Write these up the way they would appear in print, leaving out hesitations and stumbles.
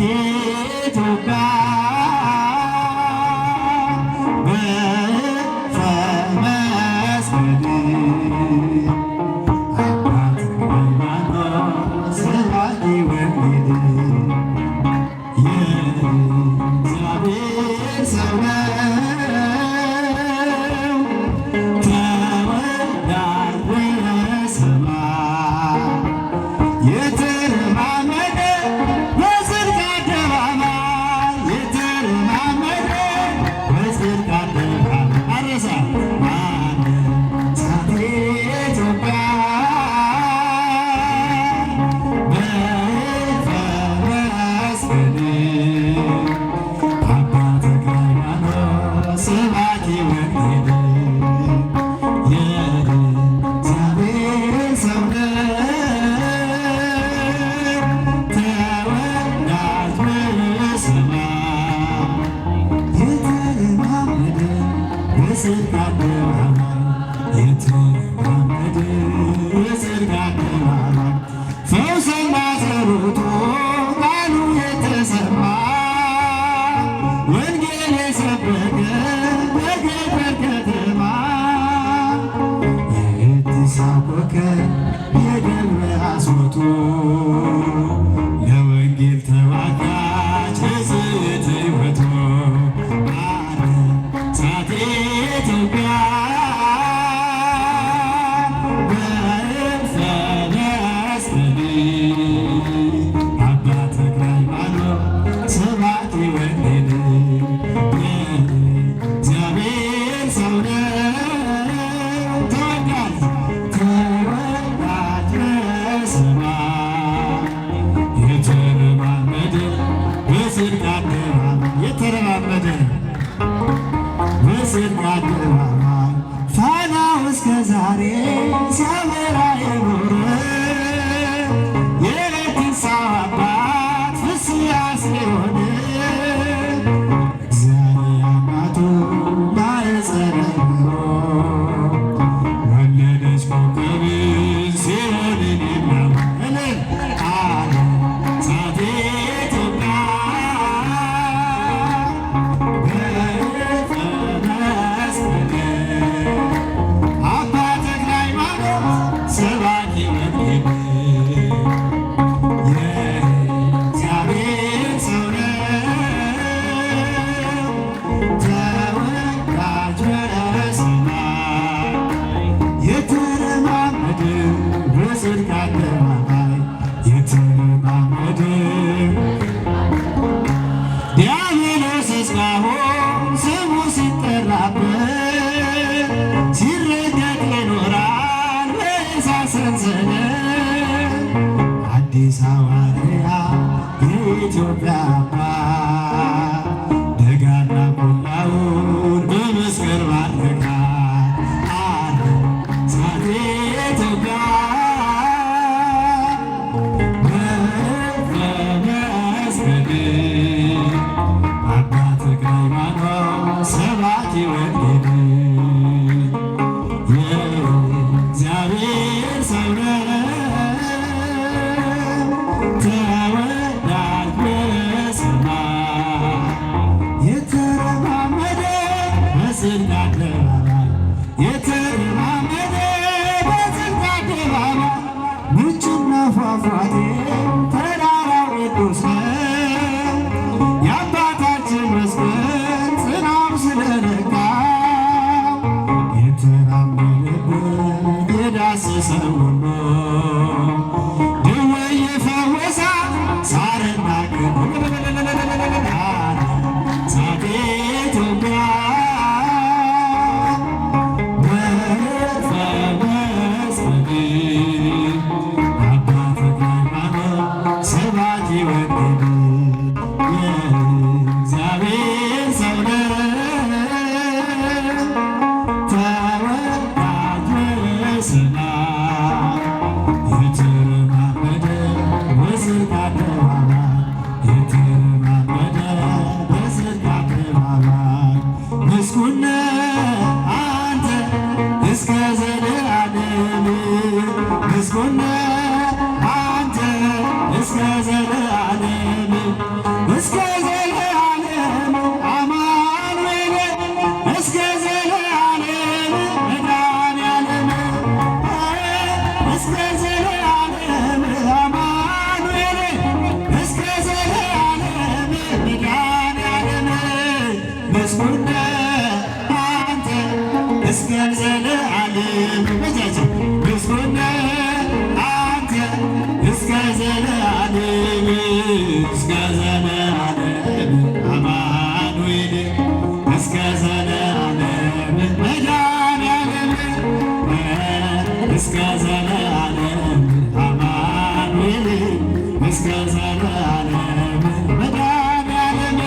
ኢትዮጵያ በዕፀ መስቀል አባ ተክለ ሃይማኖት ሰባኪ ወንጌል የእግዚአብሔር ሰው ነው ተወዳጅ በሰማይ የተረማመደ በጽድቅ አደባባይ የተረማመደ በጽድቅ አደባባይ አረሳ ማነሳት ኢትዮጵያ በዕፀ መስቀል አባ ተክለ ሃይማኖት ሰባኪ ወንጌል የእግዚአብሔር ሰው ነው ተወዳጅ በሰማይ የተረማመደ በጽድቅ አደባባይ የተረማመደ በጽድቅ አደባባይ ፈውስና ጸሎቱ ቃሉ የተሰማ ወንጌል የሰበከ በገጠር ከተማ የተሳቆቀ የደብረ አስወቱ ለወንጌል ተዋጋች በጽት ሕይወቱ አነሳት ኢትዮጵያ በዕፀ መስቀል አባ ተክለ ሃይማኖት ሰባኪ ወንጌል የእግዚአብሔር ሰው ነው ተወዳጅ በሰማይ የተረማመደ በጽድቅ አደባባይ የተረማመደ በጽድቅ አደባባይ ፋናው እስከ ዛሬ ሲያበራ የኖረ የለቲሳው አባት ፍስሐ ጽዮን እግዚአብሔር አባቱ ማኅፀነ ወለደች ኮከብን ጽዮንን የሚያምን አነሳት ኢትዮጵያ በዕፀ መስቀል አባ ተክለ ሃይማኖት ሰባኪ ወንጌል የእግዚአብሔር ሰው ነው ተወዳጅ በሰማይ የተረማመደ በጽድቅ አደባባይ የተረማመደ ዲያብሎስ እስካሁን ስሙ ሲጠራበት ሲረገጥ ይኖራል በእሳት ሰንሰለት አዲስ ሐዋርያ የኢትዮጵያ አባት ደጋና ቆላውን በመስቀል ባረካ አነሳት ኢትዮጵያ በዕፀ መስቀል አባ ተክለ ሃይማኖት ሰባኪ ወንጌል የእግዚአብሔር ሰው ነው ተወዳጅ በሰማይ የተረማመደ በጽድቅ አደባባይ የተረማመደ በጽድቅ አደባባይ ምንጭና ፏፏቴ ተራራው ቅዱስ ነው የአባታችን መስቀል ዝናብ ስለነካው የተራመደበት የዳሰሰው ሁሉ ደዌ ይፈወሳል ሳርና ቅጠል አነሳት ኢትዮጵያ በዕፀ መስቀል አባ ተክለ ሃይማኖት ሰባኪ ወንጌል የእግዚአብሔር ሰው ነው ተወዳጅ በሰማይ የተረማመደ በጽድቅ አደባባይ የተረማመደ በጽድቅ አደባባይ ምስጉን ነህ አንተ እስከ ዘለዓለም ምስጉን ነህ አንተ እስከ ዘለዓለም ዘለዓለም እስከ ዘለዓለም አማኑኤል እስከ ዘለዓለም መድኃኒዓለም እስከ ዘለዓለም አማኑኤል እስከ ዘለዓለም መድኃኒዓለም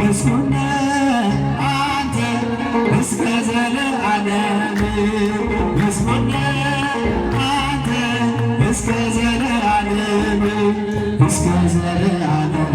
ምስጉን አንተ እስከ ዘለዓለም ምስጉን አንተ እስከ ዘለዓለም እስከ ዘለዓለም